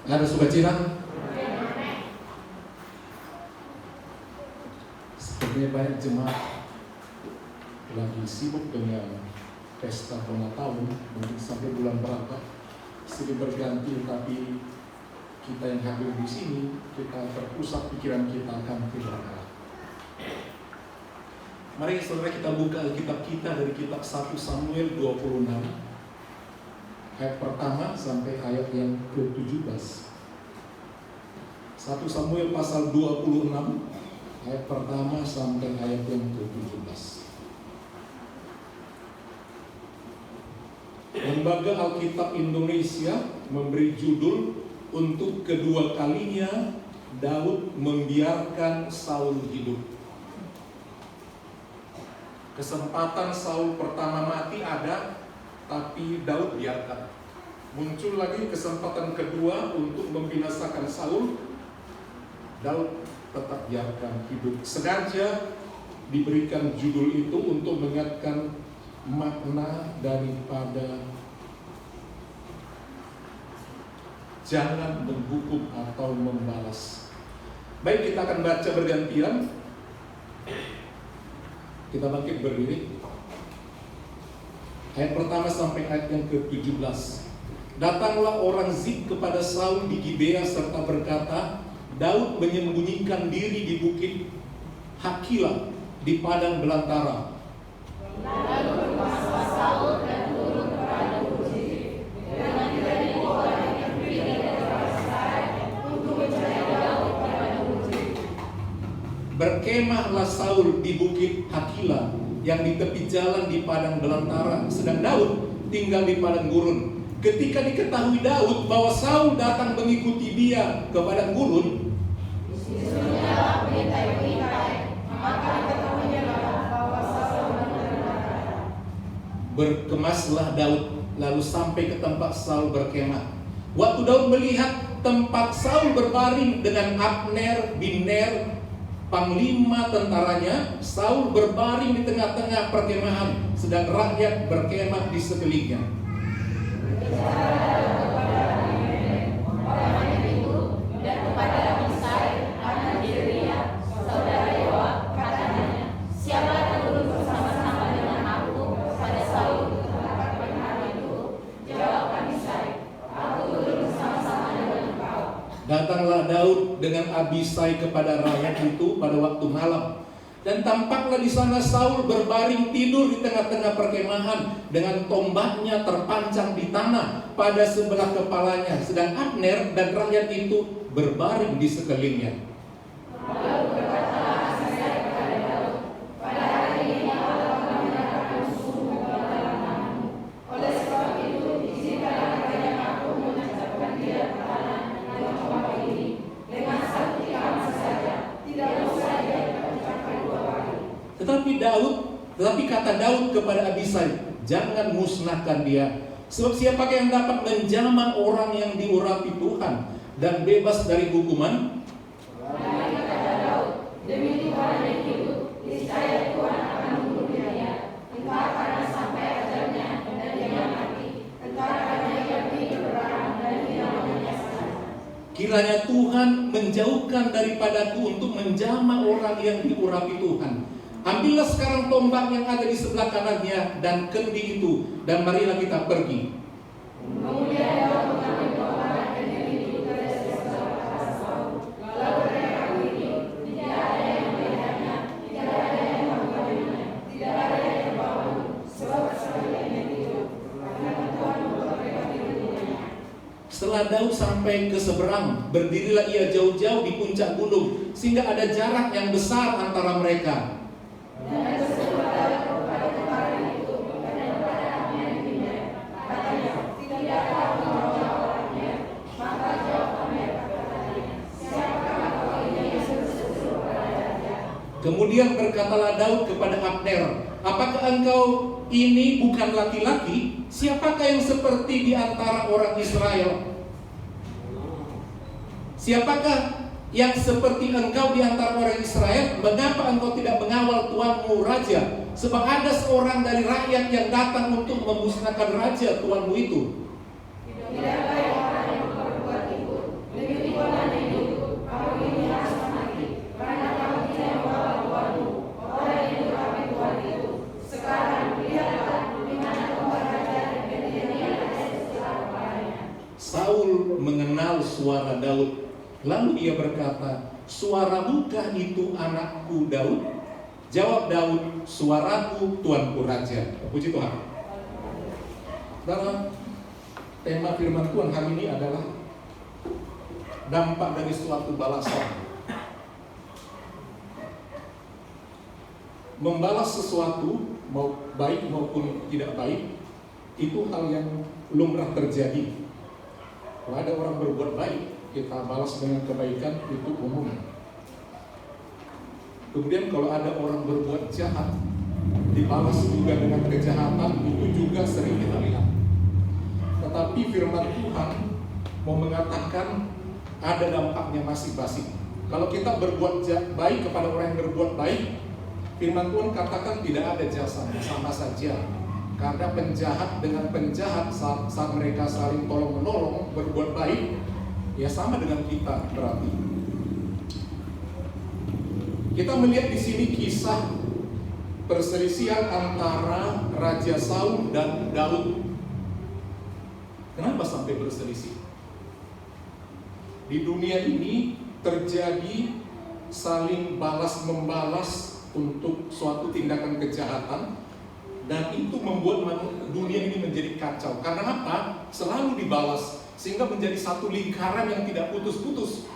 Ada sukacita? Sepertinya banyak jemaat lagi sibuk dengan pesta ulang tahun, mungkin sampai bulan berapa, silih berganti, tapi kita yang hadir di sini, kita terpusat pikiran kita akan firman Allah. Mari saudara kita buka Alkitab kita dari kitab 1 Samuel 26 ayat pertama sampai ayat yang ke-17. 1 Samuel pasal 26 ayat pertama sampai ayat yang ke-17. Lembaga Alkitab Indonesia memberi judul untuk kedua kalinya Daud membiarkan Saul hidup. Kesempatan Saul pertama mati ada, tapi Daud biarkan. Muncul lagi kesempatan kedua untuk membinasakan Saul, Daud tetap biarkan hidup. Sengaja diberikan judul itu untuk mengingatkan makna daripada jangan menghukum atau membalas. Baik, kita akan baca bergantian. Kita bangkit berdiri. Ayat pertama sampai ayat yang ke-17. Datanglah orang Zif kepada Saul di Gibea serta berkata, Daud menyembunyikan diri di bukit Hakila di padang belantara. Lalu berpaslah Saul dan turun kepada Zif dengan 3.000 orang yang terdiri dari Sarai untuk mencari Daud kepada Zif. Berkemahlah Saul di bukit Hakila yang di tepi jalan di padang belantara, sedang Daud tinggal di padang gurun. Ketika diketahui Daud bahwa Saul datang mengikuti dia ke padang gurun, disunyilah pengintai-pengintai, maka diketahuinya bahwa Saul datang. berkemaslah Daud lalu sampai ke tempat Saul berkemah. Waktu Daud melihat tempat Saul berbaring dengan Abner bin Ner, panglima tentaranya, Saul berbaring di tengah-tengah perkemahan, sedang rakyat berkemah di sekelilingnya. Dan kepada Abisai, anak Zeruia, saudara Yoab, katanya, siapa yang turun bersama-sama dengan aku pada Saul ke tempat perkemahan itu? Jawab Abisai, aku turun bersama-sama dengan engkau. Datanglah Daud dengan Abisai kepada rakyat itu pada waktu malam. Dan tampaklah di sana Saul berbaring tidur di tengah-tengah perkemahan dengan tombaknya terpancang di tanah pada sebelah kepalanya, sedang Abner dan rakyat itu berbaring di sekelilingnya. Lalu berkatalah Abisai kepada Daud, pada hari ini Allah akan menyatakan musuhmu ke dalam tanganmu. Oleh sebab itu, izinkanlah kepada aku menancapkan dia ke tanah dengan tombak ini dengan satu tikaman saja, tidak usah dia diucapkan 2 kali. Tetapi kata Daud kepada Abisai, jangan musnahkan dia, sebab siapakah yang dapat menjamah orang yang diurapi Tuhan dan bebas dari hukuman? Maka kata Daud, demi Tuhan yang hidup, niscaya Tuhan akan membunuh dia. Entah karena sampai ajalnya dan dia mati, entah karena ia pergi berperang dan dia menyaksikan. Kiranya Tuhan menjauhkan daripadaku untuk menjamah orang yang diurapi Tuhan. Ambillah sekarang tombak yang ada di sebelah kanannya dan kendi itu, dan marilah kita pergi. Kemudian Daud mengambil tombak dan kendi itu dari sebelah kanan Saul. Lalu mereka pergi, tidak ada yang melihatnya, tidak ada yang mengganggunya, tidak ada yang membawa, sebab sekaliannya hidup, karena Tuhan memberkati hidupnya. Setelah Daud sampai ke seberang, berdirilah ia jauh-jauh di puncak gunung, sehingga ada jarak yang besar antara mereka. Dan berseru Daud kepada tentara itu dan kepada Abner bin Ner, katanya, tidakkah aku membawa orangnya? Maka jawab Abner katanya, siapakah engkau ini yang berseru kepada raja? Kemudian berkatalah Daud kepada Abner, apakah engkau ini bukan laki-laki? Siapakah yang seperti di antara orang Israel? Siapakah yang seperti engkau di antara orang Israel? Mengapa engkau tidak mengawal tuanmu raja? Sebab ada seorang dari rakyat yang datang untuk memusnahkan raja tuanmu itu. Tidak baik orang yang berbuat itu, Saul mengenal suara Daud. Lalu ia berkata, "Suarabukah itu anakku Daud?" Jawab Daud, "Suaraku, tuanku raja." Puji Tuhan. Dalam tema firman Tuhan hari ini adalah dampak dari suatu balasan. Membalas sesuatu, mau baik maupun tidak baik, itu hal yang lumrah terjadi. Kalau ada orang berbuat baik, kita balas dengan kebaikan, itu umum. Kemudian kalau ada orang berbuat jahat, dibalas juga dengan kejahatan, itu juga sering kita lihat. Tetapi firman Tuhan mau mengatakan ada dampaknya masing-masing. Kalau kita berbuat baik kepada orang yang berbuat baik, firman Tuhan katakan tidak ada jasanya, sama saja. Karena penjahat dengan penjahat saat mereka saling tolong-menolong berbuat baik, ya sama dengan kita berarti. Kita melihat di sini kisah perselisihan antara Raja Saul dan Daud. Kenapa sampai berselisih? Di dunia ini terjadi saling balas-membalas untuk suatu tindakan kejahatan, dan itu membuat dunia ini menjadi kacau. Karena apa? Selalu dibalas, sehingga menjadi satu lingkaran yang tidak putus-putus.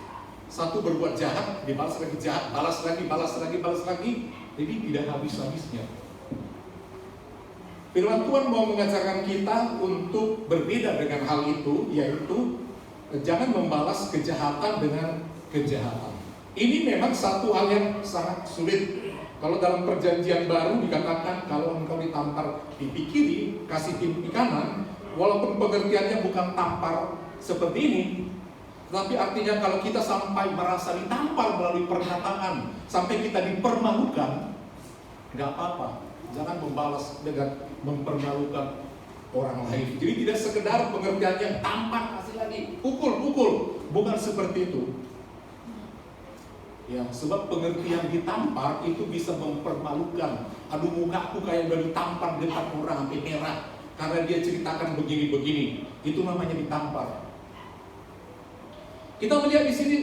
Satu berbuat jahat, dibalas lagi jahat, balas lagi, balas lagi, balas lagi. Jadi tidak habis-habisnya. Firman Tuhan mau mengajarkan kita untuk berbeda dengan hal itu, yaitu jangan membalas kejahatan dengan kejahatan. Ini memang satu hal yang sangat sulit. Kalau dalam perjanjian baru dikatakan kalau engkau ditampar pipi kiri, kasih pipi kanan, walaupun pengertiannya bukan tampar seperti ini, tapi artinya kalau kita sampai merasa ditampar melalui perkataan, sampai kita dipermalukan, nggak apa-apa. Jangan membalas dengan mempermalukan orang lain. Jadi tidak sekedar pengertiannya tampar, kasih lagi, pukul, bukan seperti itu. Ya, sebab pengertian ditampar itu bisa mempermalukan. Aduh, mukaku kayak udah ditampar depan orang sampai merah karena dia ceritakan begini-begini. Itu namanya ditampar. Kita melihat di sini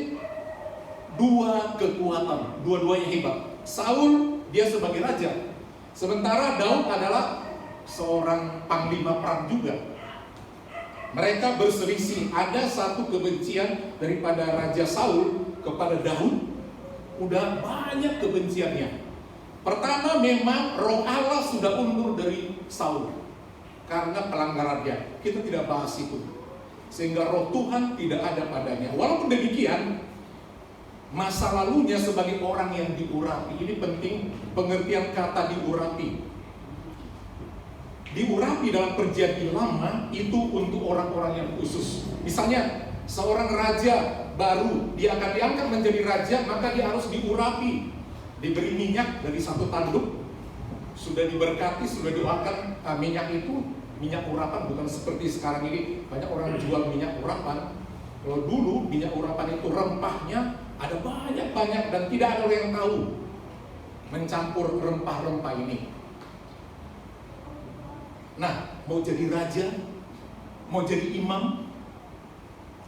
dua kekuatan, dua-duanya hebat. Saul dia sebagai raja, sementara Daud adalah seorang panglima perang juga. Mereka berselisih. Ada satu kebencian daripada Raja Saul kepada Daud. Udah banyak kebenciannya. Pertama, memang roh Allah sudah undur dari Saul karena pelanggarannya. Kita tidak bahas itu. Sehingga roh Tuhan tidak ada padanya. Walaupun demikian, masa lalunya sebagai orang yang diurapi. Ini penting pengertian kata diurapi. Diurapi dalam perjanjian lama itu untuk orang-orang yang khusus. Misalnya seorang raja baru, dia akan diangkat menjadi raja, maka dia harus diurapi, diberi minyak dari satu tanduk, sudah diberkati, sudah doakan. Minyak itu minyak urapan, bukan seperti sekarang ini banyak orang jual minyak urapan. Kalau dulu minyak urapan itu rempahnya ada banyak-banyak dan tidak ada yang tahu mencampur rempah-rempah ini. Nah, mau jadi raja, mau jadi imam,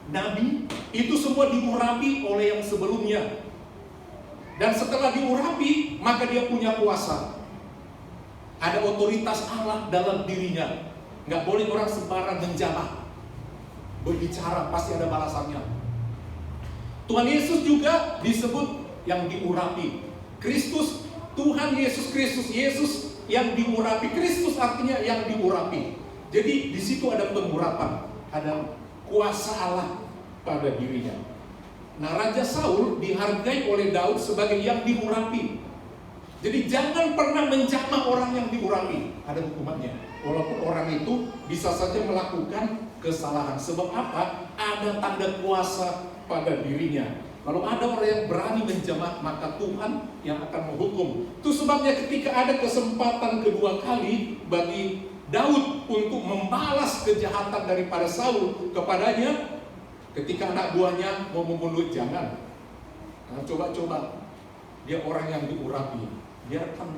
nabi, itu semua diurapi oleh yang sebelumnya. Dan setelah diurapi, maka dia punya kuasa. Ada otoritas Allah dalam dirinya. Nggak boleh orang sembarang menjamah. Berbicara pasti ada balasannya. Tuhan Yesus juga disebut yang diurapi. Kristus, Tuhan Yesus Kristus, Yesus yang diurapi. Kristus artinya yang diurapi. Jadi di situ ada pengurapan, ada kuasa Allah pada dirinya. Nah, Raja Saul dihargai oleh Daud sebagai yang diurapi. Jadi jangan pernah menjamah orang yang diurapi, ada hukumannya. Walaupun orang itu bisa saja melakukan kesalahan. Sebab apa? Ada tanda kuasa pada dirinya. Kalau ada orang yang berani menjamah, maka Tuhan yang akan menghukum. Itu sebabnya ketika ada kesempatan kedua kali bagi Daud untuk membalas kejahatan daripada Saul kepadanya, ketika anak buahnya mau membunuh, jangan. Nah, coba-coba, dia orang yang diurapi. Biarkan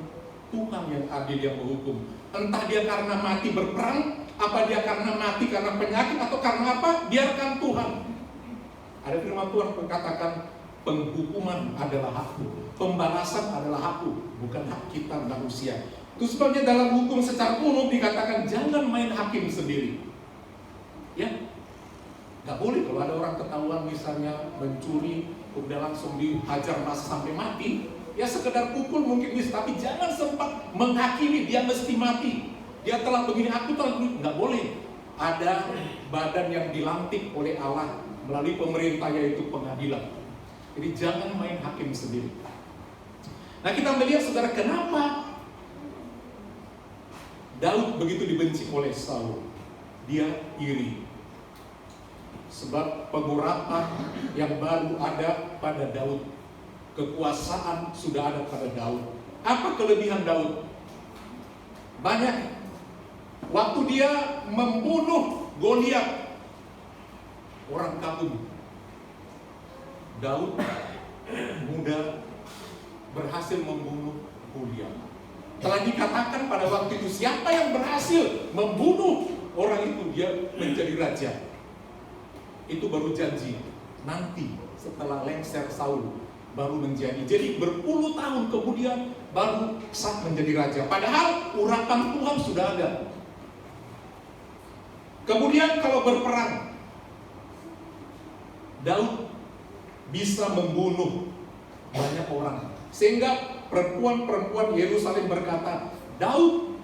Tuhan yang adil yang menghukum. Entah dia karena mati berperang, Apa dia karena mati karena penyakit atau karena apa? Biarkan Tuhan. Ada firman Tuhan mengatakan penghukuman adalah hakku, pembalasan adalah hakku, bukan hak kita manusia. Itu sebabnya dalam hukum secara umum dikatakan jangan main hakim sendiri. Ya, nggak boleh kalau ada orang ketahuan misalnya mencuri, udah langsung dihajar masa sampai mati. Ya sekedar pukul mungkin bisa, tapi jangan sempat menghakimi dia mesti mati. Dia telah begini, aku telah begini. Nggak boleh. Ada badan yang dilantik oleh Allah melalui pemerintah, yaitu pengadilan. Jadi jangan main hakim sendiri. Nah kita melihat saudara, kenapa Daud begitu dibenci oleh Saul? Dia iri. Sebab pengurapan yang baru ada pada Daud, kekuasaan sudah ada pada Daud. Apa kelebihan Daud? Banyak. Waktu dia membunuh Goliat, orang kafir, Daud muda berhasil membunuh Goliat. Telah dikatakan pada waktu itu siapa yang berhasil membunuh orang itu dia menjadi raja. Itu baru janji nanti setelah lengser Saul baru menjadi. Jadi berpuluh tahun kemudian baru sah menjadi raja. Padahal urapan Tuhan sudah ada. Kemudian kalau berperang, Daud bisa membunuh banyak orang. Sehingga perempuan-perempuan Yerusalem berkata, Daud,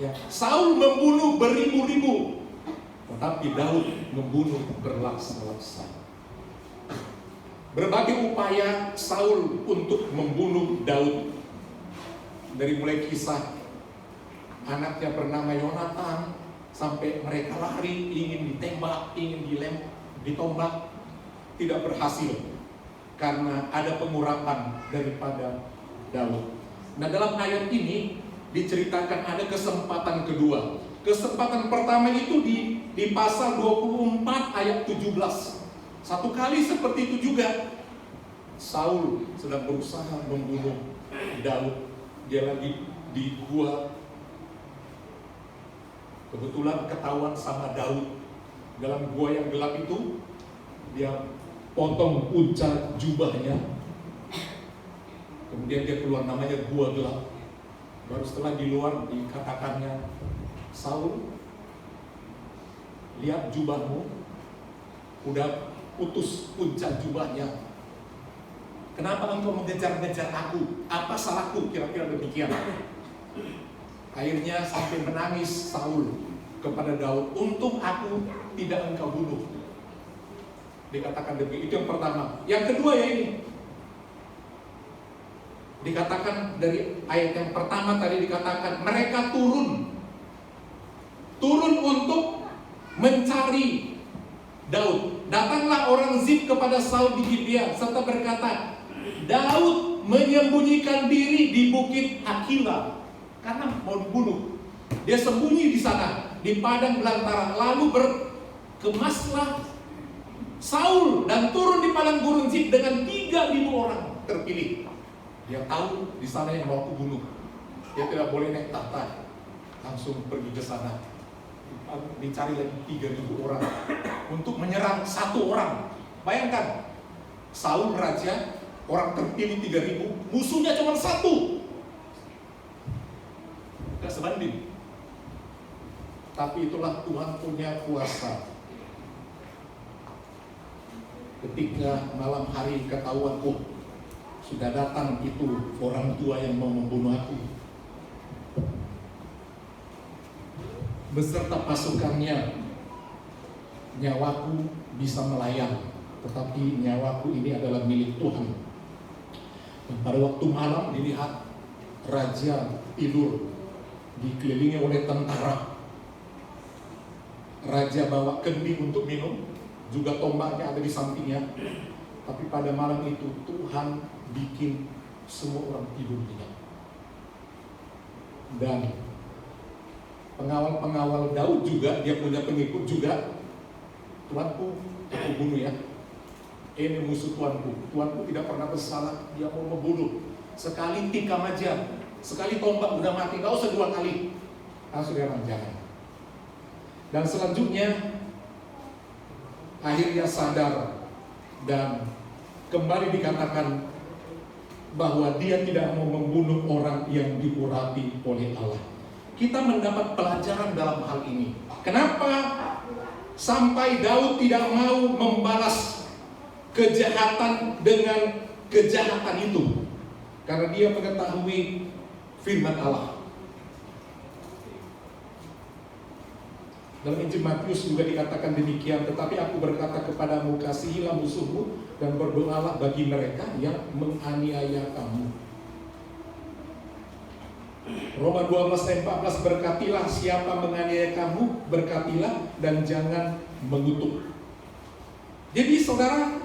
ya, Saul membunuh beribu-ribu, tetapi Daud membunuh berlaksa-laksa. Berbagai upaya Saul untuk membunuh Daud, dari mulai kisah anaknya bernama Yonatan, sampai mereka lari, ingin ditembak, ingin ditombak, tidak berhasil karena ada pengurapan daripada Daud. Nah dalam ayat ini diceritakan ada kesempatan kedua. Kesempatan pertama itu di pasal 24 ayat 17. Satu kali seperti itu juga Saul sedang berusaha membunuh Daud. Dia lagi di gua, kebetulan ketahuan sama Daud dalam gua yang gelap itu. Dia potong puncak jubahnya, kemudian dia keluar, namanya gua gelap. Baru setelah di luar dikatakannya, Saul, lihat jubahmu udah putus puncak jubahnya. Kenapa engkau mengejar-ngejar aku? Apa salahku? Kira-kira demikian. Akhirnya sampai menangis Saul kepada Daud, untung aku tidak engkau bunuh. Dikatakan demikian. Itu yang pertama. Yang kedua ya ini, dikatakan dari ayat yang pertama tadi dikatakan mereka turun untuk mencari Daud. Datanglah orang Zif kepada Saul di Gibeah serta berkata, Daud menyembunyikan diri di bukit Hakila karena mau dibunuh. Dia sembunyi di sana di padang belantara. Lalu berkemaslah Saul dan turun di padang gurun Zif dengan 3.000 orang terpilih. Dia tahu di sana yang mau aku bunuh. Dia tidak boleh naik tahta, langsung pergi ke sana. Dicari lagi 3.000 orang untuk menyerang satu orang. Bayangkan, Saul raja, orang terpilih 3.000, musuhnya cuma satu. Gak sebanding. Tapi itulah Tuhan punya kuasa. Ketika malam hari ketahuan, oh sudah datang itu orang tua yang mau membunuh aku, beserta pasukannya, nyawaku bisa melayang, tetapi nyawaku ini adalah milik Tuhan. Dan pada waktu malam dilihat raja tidur dikelilingi oleh tentara. Raja bawa kendi untuk minum, juga tombaknya ada di sampingnya. Tapi pada malam itu Tuhan bikin semua orang tidur tidak. Dan pengawal-pengawal Daud juga, dia punya pengikut juga. Tuanku, aku bunuh ya. Ini musuh tuanku. Tuanku tidak pernah bersalah, dia mau membunuh. Sekali tikam aja, sekali tombak udah mati, gak usah 2 kali. Saudara, jangan. Dan selanjutnya akhirnya sadar dan kembali dikatakan bahwa dia tidak mau membunuh orang yang diurapi oleh Allah. Kita mendapat pelajaran dalam hal ini. Kenapa sampai Daud tidak mau membalas kejahatan dengan kejahatan itu? Karena dia mengetahui firman Allah. Dalam Injil Matius juga dikatakan demikian, tetapi aku berkata kepadamu, kasihilah musuhmu dan berdoalah bagi mereka yang menganiaya kamu. Roma 12 ayat 14, berkatilah siapa menganiaya kamu, berkatilah dan jangan mengutuk. Jadi saudara,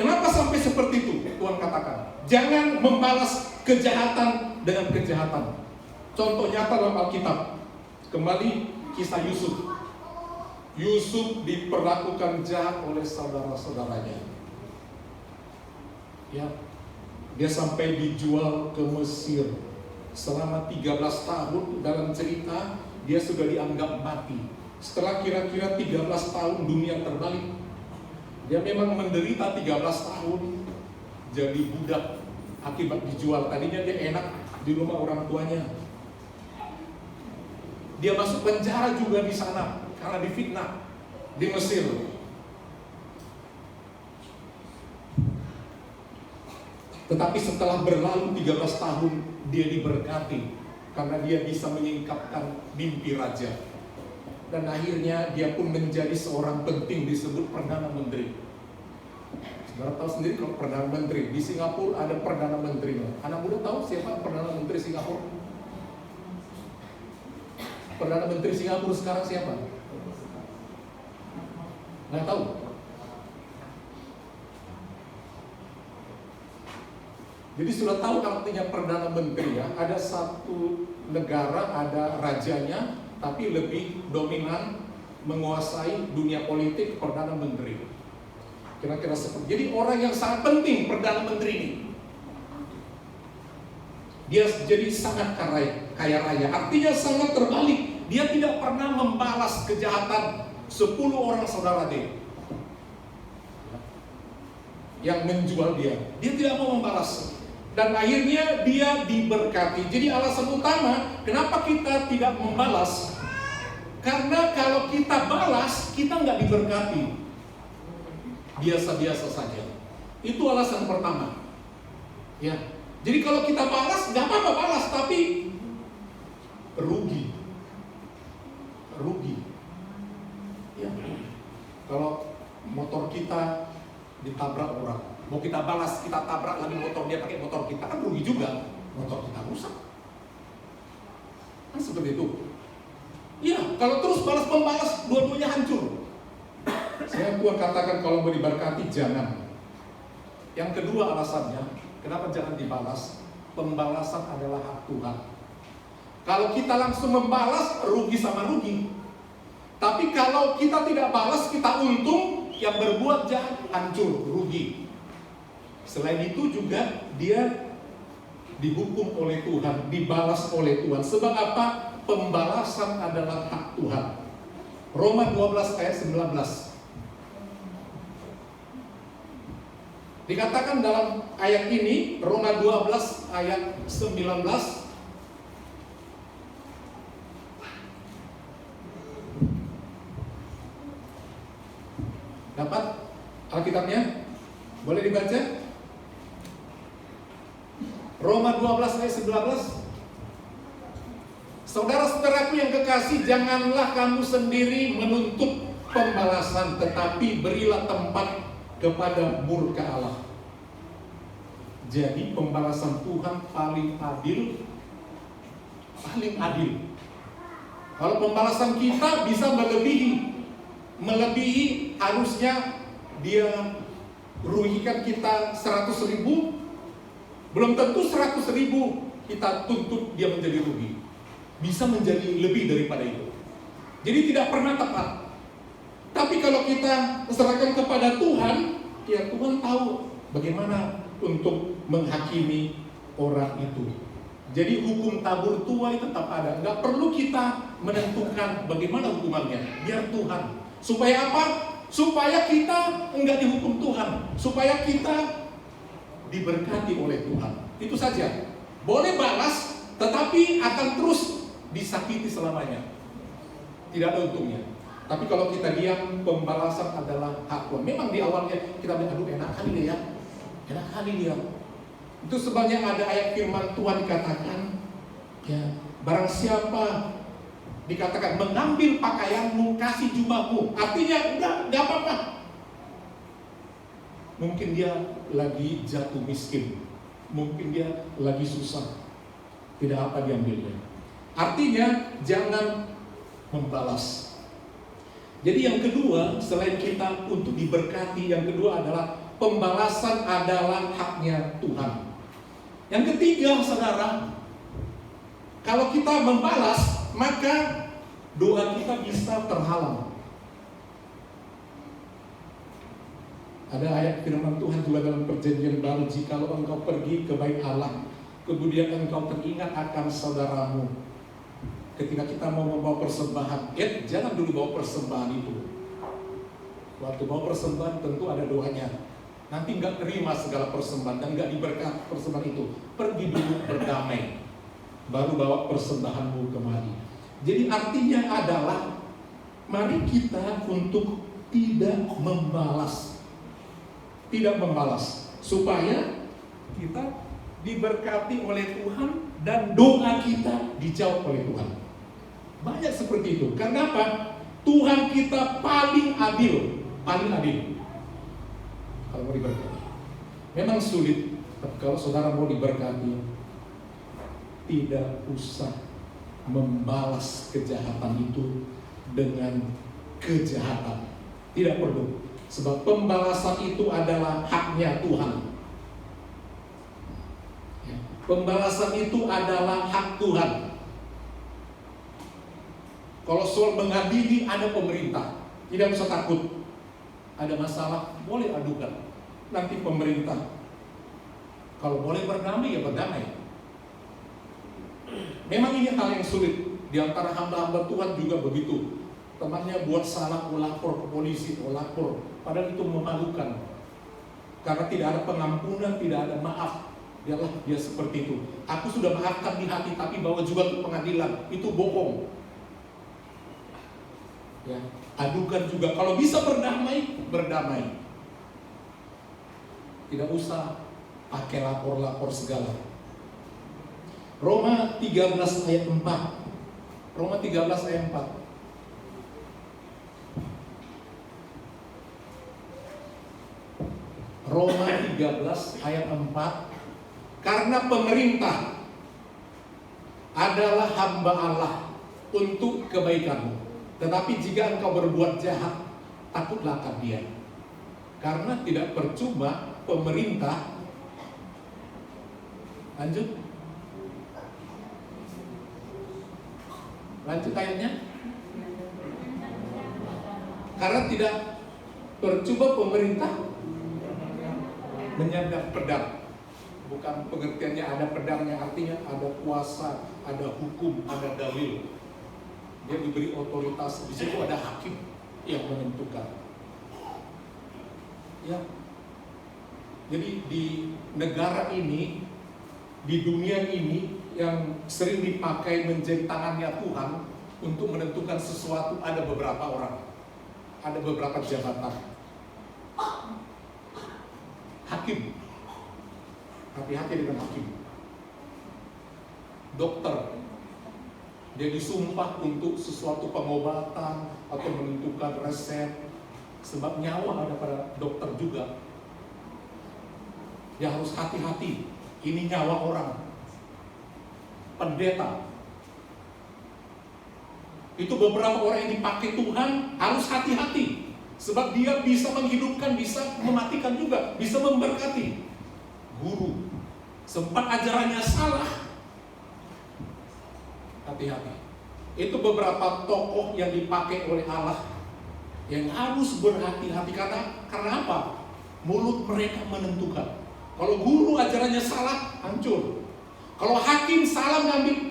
kenapa sampai seperti itu? Tuhan katakan, jangan membalas kejahatan dengan kejahatan. Contoh nyata dalam Alkitab, kembali kisah Yusuf. Yusuf diperlakukan jahat oleh saudara-saudaranya. Ya, dia sampai dijual ke Mesir. Selama 13 tahun dalam cerita dia sudah dianggap mati. Setelah kira-kira 13 tahun dunia terbalik. Dia memang menderita 13 tahun jadi budak akibat dijual. Tadinya dia enak di rumah orang tuanya. Dia masuk penjara juga di sana karena difitnah di Mesir. Tetapi setelah berlalu 13 tahun dia diberkati karena dia bisa menyingkapkan mimpi raja. Dan akhirnya dia pun menjadi seorang penting disebut Perdana Menteri. Saudara tahu sendiri kalau Perdana Menteri di Singapura ada Perdana Menterinya. Anak muda tahu siapa Perdana Menteri Singapura? Perdana Menteri Singapura sekarang siapa? Nggak tahu. Jadi sudah tahu artinya Perdana Menteri ya. Ada satu negara, ada rajanya, tapi lebih dominan menguasai dunia politik Perdana Menteri. Kira-kira seperti. Jadi orang yang sangat penting Perdana Menteri ini. Dia jadi sangat kaya raya. Artinya sangat terbalik. Dia tidak pernah membalas kejahatan 10 orang saudara dia yang menjual dia. Dia tidak mau membalas. Dan akhirnya dia diberkati. Jadi alasan utama kenapa kita tidak membalas, karena kalau kita balas kita nggak diberkati, biasa-biasa saja. Itu alasan pertama. Ya. Jadi kalau kita balas nggak apa-apa balas, tapi rugi. Ya. Kalau motor kita ditabrak orang, mau kita balas, kita tabrak lagi motor dia pakai motor kita, kan rugi juga. Motor kita rusak. Kan seperti itu. Ya, kalau terus balas-membalas, dua-duanya hancur. Saya Tuhan katakan kalau mau diberkati jangan. Yang kedua alasannya, kenapa jangan dibalas? Pembalasan adalah hak Tuhan. Kalau kita langsung membalas, rugi sama rugi. Tapi kalau kita tidak balas, kita untung, yang berbuat jahat hancur, rugi. Selain itu juga dia dihukum oleh Tuhan, dibalas oleh Tuhan. Sebab apa? Pembalasan adalah hak Tuhan. Roma 12 ayat 19. Dikatakan dalam ayat ini, Roma 12 ayat 19. Dapat Alkitabnya? Boleh dibaca? Roma 12 ayat 19. Saudara-saudaraku yang kekasih, janganlah kamu sendiri menuntut pembalasan, tetapi berilah tempat kepada murka Allah. Jadi pembalasan Tuhan paling adil. Paling adil. Kalau pembalasan kita bisa melebihi harusnya dia rugikan kita 100.000, belum tentu 100.000 kita tuntut dia menjadi rugi. Bisa menjadi lebih daripada itu. Jadi tidak pernah tepat. Tapi kalau kita serahkan kepada Tuhan, ya Tuhan tahu bagaimana untuk menghakimi orang itu. Jadi hukum tabur tuai tetap ada. Nggak perlu kita menentukan bagaimana hukumannya. Biar Tuhan. Supaya apa? Supaya kita enggak dihukum Tuhan. Supaya kita diberkati oleh Tuhan. Itu saja. Boleh balas, tetapi akan terus disakiti selamanya. Tidak ada untungnya. Tapi kalau kita diam, pembalasan adalah hak Tuhan. Memang di awalnya kita bilang, aduh enak kali dia ya. Enak kali dia. Itu sebabnya ada ayat firman Tuhan dikatakan, ya, barang siapa dikatakan mengambil pakaianmu, kasih jubahmu. Artinya enggak apa-apa. Mungkin dia lagi jatuh miskin. Mungkin dia lagi susah. Tidak apa diambilnya. Artinya jangan membalas. Jadi yang kedua, selain kita untuk diberkati, yang kedua adalah pembalasan adalah haknya Tuhan. Yang ketiga, saudara, kalau kita membalas, maka doa kita bisa terhalang. Ada ayat firman Tuhan juga dalam perjanjian baru, jikalau engkau pergi ke bait Allah, kemudian engkau teringat akan saudaramu, ketika kita mau membawa persembahan, jangan dulu bawa persembahan itu. Waktu bawa persembahan tentu ada doanya. Nanti nggak terima segala persembahan dan nggak diberkati persembahan itu. Pergi dulu berdamai, baru bawa persembahanmu kemari. Jadi artinya adalah mari kita untuk tidak membalas, supaya kita diberkati oleh Tuhan dan doa kita dijawab oleh Tuhan. Banyak seperti itu. Karena apa? Tuhan kita paling adil. Kalau mau diberkati, memang sulit. Tapi kalau saudara mau diberkati, tidak usah membalas kejahatan itu dengan kejahatan. Tidak perlu. Sebab pembalasan itu adalah haknya Tuhan. Pembalasan itu adalah hak Tuhan. Kalau soal mengadili, ada pemerintah. Tidak usah takut. Ada masalah, boleh adukan. Nanti pemerintah. Kalau boleh berdamai, ya berdamai. Memang ini hal yang sulit. Di antara hamba-hamba Tuhan juga begitu. Temannya buat salah, lapor ke polisi, lapor. Padahal itu memalukan. Karena tidak ada pengampunan, tidak ada maaf. Dia seperti itu. Aku sudah maafkan di hati, tapi bawa juga ke pengadilan. Itu bohong. Ya, adukan juga. Kalau bisa berdamai. Tidak usah pakai lapor-lapor segala. Roma 13 ayat 4. Roma 13 ayat 4. Roma 13 ayat 4. Karena pemerintah adalah hamba Allah untuk kebaikanmu. Tetapi jika engkau berbuat jahat, takutlah akan dia. Karena tidak percuma pemerintah. Lanjut ayatnya. Karena tidak percuma pemerintah menyandang pedang. Bukan pengertiannya ada pedangnya, artinya ada kuasa, ada hukum, ada dalil. Dia diberi otoritas. Di situ ada hakim yang menentukan. Ya. Jadi di negara ini, di dunia ini yang sering dipakai menjadi tangannya Tuhan untuk menentukan sesuatu, ada beberapa orang, ada beberapa jabatan. Hakim. Hati-hati dengan hakim. Dokter, dia disumpah untuk sesuatu pengobatan atau menentukan resep. Sebab nyawa ada pada dokter juga. Dia harus hati-hati. Ini nyawa orang. Pendeta, itu beberapa orang yang dipakai Tuhan harus hati-hati. Sebab dia bisa menghidupkan, bisa mematikan juga, bisa memberkati. Guru, sempat ajarannya salah, hati-hati. Itu beberapa tokoh yang dipakai oleh Allah yang harus berhati-hati. Karena apa? Mulut mereka menentukan. Kalau guru ajarannya salah, hancur. Kalau hakim salah mengambil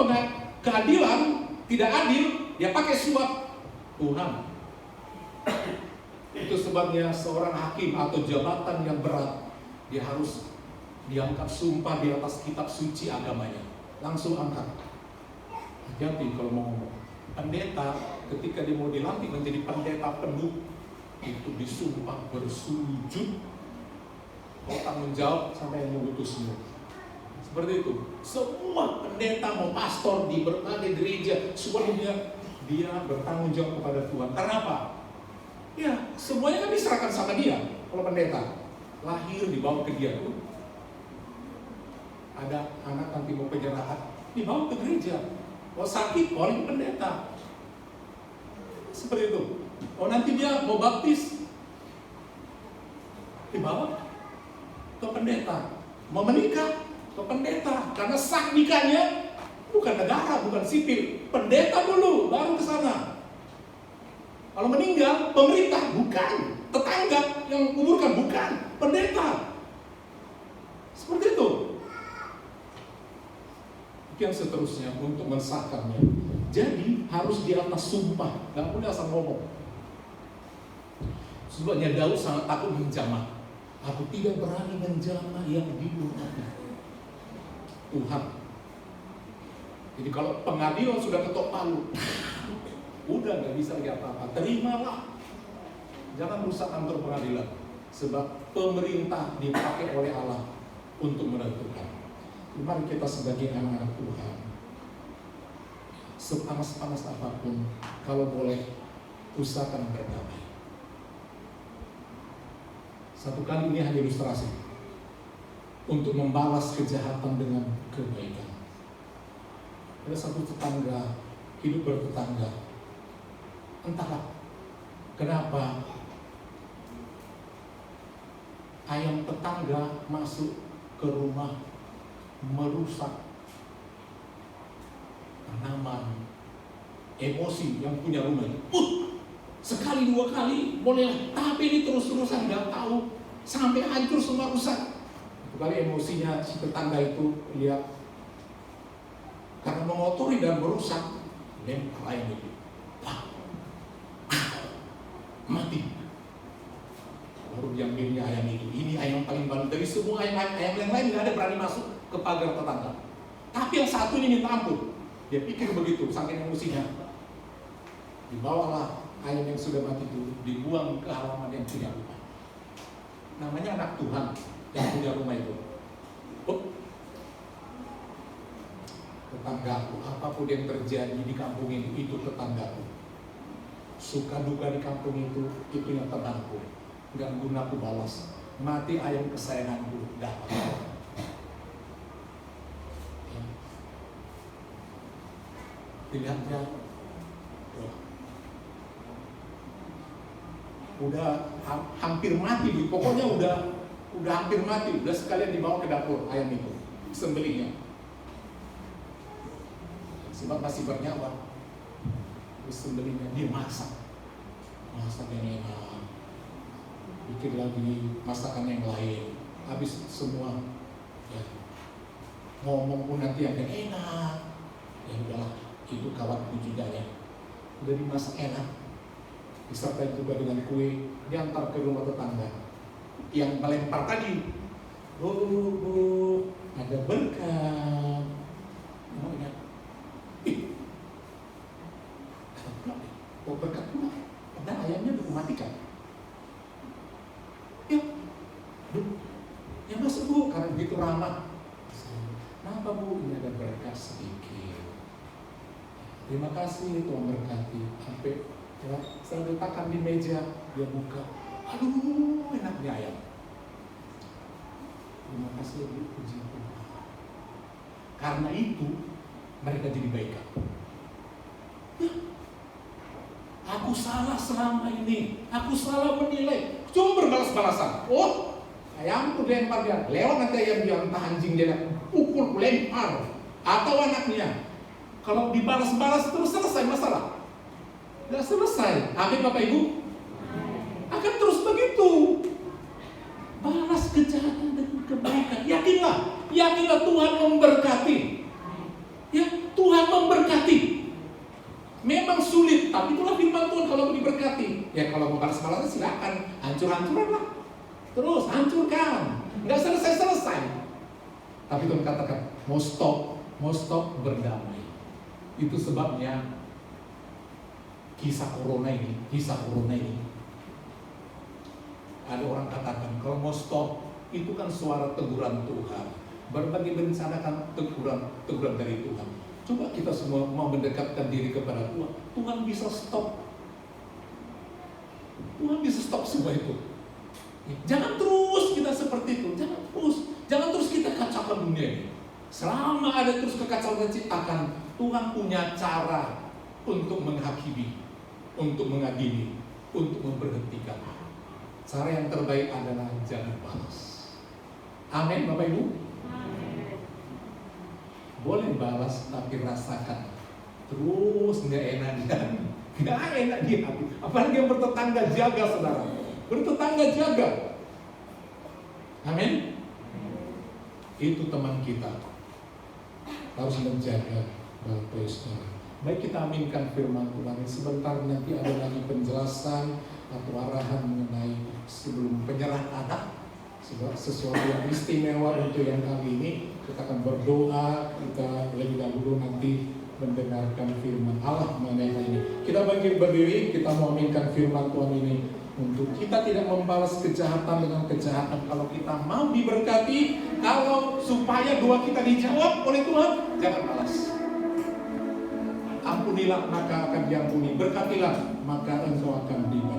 keadilan, tidak adil, dia pakai suap. Tuhan, itu sebabnya seorang hakim atau jabatan yang berat, dia harus diangkat sumpah di atas kitab suci agamanya. Langsung angkat. Hati-hati kalau mau ngomong. Pendeta ketika dia mau dilantik menjadi pendeta penuh, itu disumpah bersujud, kalau tanggung jawab sampai yang mengutusnya. Seperti itu. Semua pendeta mau pastor di berbagai gereja, semuanya dia bertanggung jawab kepada Tuhan. Karena apa? Ya, semuanya kan diserahkan sama dia. Kalau pendeta lahir dibawa ke dia tuh. Ada anak nanti mau penyerahan, dibawa ke gereja. Kalau sakit, oleh pendeta. Seperti itu. Oh nanti dia mau baptis, dibawa ke pendeta. Mau menikah, ke pendeta. Karena sah nikahnya bukan negara, bukan sipil. Pendeta dulu, baru ke sana. Kalau meninggal, pemerintah bukan. Tetangga yang kuburkan bukan. Pendeta. Seperti itu. Yang seterusnya untuk mensahkannya. Jadi harus di atas sumpah, nggak boleh asal ngomong. Sebabnya Daud sangat takut menjamah. Aku tidak berani menjamah yang dibunuhnya. Tuhan. Jadi kalau pengadilan sudah ketok palu, udah nggak bisa lagi apa-apa. Terimalah. Jangan rusak kantor pengadilan. Sebab pemerintah dipakai oleh Allah untuk menentukan. Mari kita sebagai anak-anak Tuhan, sepanas-panas apapun, kalau boleh usahakan berdamai. Satu kali ini hanya ilustrasi untuk membalas kejahatan dengan kebaikan. Ada satu tetangga hidup bertetangga, entahlah kenapa ayam tetangga masuk ke rumah merusak tanaman, emosi yang punya rumah itu. Sekali dua kali boleh, tapi ini terus-terusan nggak tahu sampai hancur semua rusak. Satu kali emosinya si tetangga itu lihat karena mengotori dan merusak, lempar ayam itu, mati. Baru diambilnya ayam itu. Ini ayam paling baru dari semua ayam yang lain nggak ada berani masuk ke pagar tetangga. Tapi yang satu ini minta ampun. Dia pikir begitu, saking emosinya. Dibawalah ayam yang sudah mati itu, dibuang ke halaman yang punya rumah. Namanya anak Tuhan yang punya rumah itu. Tetanggaku, apapun yang terjadi di kampung ini, itu tetanggaku. Suka duka di kampung itu yang temanku. Gak guna aku balas. Mati ayam kesayanganku, gak apa-apa. Dilihatnya, udah hampir mati, pokoknya udah hampir mati, udah sekalian dibawa ke dapur ayam itu, sembelihnya. Sebab masih bernyawa, sembelihnya dia masak yang enak, bikin lagi masakan yang lain, habis semua, ya. Ngomong pun nanti yang enak, ya udahlah. Itu kawanku juga ya, udah dimasak enak, disertai juga dengan kue, diantar ke rumah tetangga yang melempar tadi. Bu, ada berkat. Namanya, berkat pula. Padahal ayamnya udah matikan. Ya, ya masuk bu, karena begitu ramah. Kenapa bu? Ini ada berkat sedikit. Terima kasih Tuhan berkati. Sampai ya, saya letakkan di meja, dia buka. Aduh, enaknya ayam. Terima kasih Bu, puji Tuhan. Karena itu mereka jadi baikan. Ya, aku salah selama ini. Aku salah menilai. Cuma berbalas-balasan. Oh, ayamku lempar dia. Lewat nanti ayam dia, entah anjing dia pukul, lempar. Atau anaknya. Kalau dibalas-balas terus selesai masalah. Tidak selesai. Amin Bapak Ibu. Akan terus begitu. Balas kejahatan dengan kebaikan. Yakinlah Tuhan memberkati. mau balas-balasan silakan, hancur-hancuran lah. Terus hancurkan, nggak selesai-selesai. Tapi Tuhan katakan, mau stop berdamai. Itu sebabnya kisah corona ini. Ada orang katakan, kalau mau stop, itu kan suara teguran Tuhan. Berbagai bencana kan teguran dari Tuhan. Coba kita semua mau mendekatkan diri kepada Tuhan. Tuhan bisa stop. Tuhan bisa stop semua itu. Jangan terus kita seperti itu. Jangan terus kita kacaukan dunia ini. Selama ada terus kekacauan diciptakan, Tuhan punya cara untuk menghakimi, untuk mengadili, untuk memberhentikan. Cara yang terbaik adalah jangan balas. Amin, Bapak Ibu. Boleh balas tapi rasakan terus nggak enak di hati. Apalagi yang bertetangga, jaga saudara. Bertetangga jaga. Amin. Itu teman kita harus menjaga Bapak Saudara. Baik, kita aminkan firman Tuhan. Sebentar nanti ada lagi penjelasan atau arahan mengenai sebelum penyerahan anak, sesuatu yang istimewa untuk yang kali ini. Kita akan berdoa, kita lebih dahulu nanti mendengarkan firman Allah mengenai hal ini. Kita berdiri, kita mau aminkan firman Tuhan ini untuk kita tidak membalas kejahatan dengan kejahatan. Kalau kita mau diberkati, kalau supaya doa kita dijawab oleh Tuhan, jangan balas. Ampunilah maka akan diampuni, berkatilah maka engkau akan diberkati.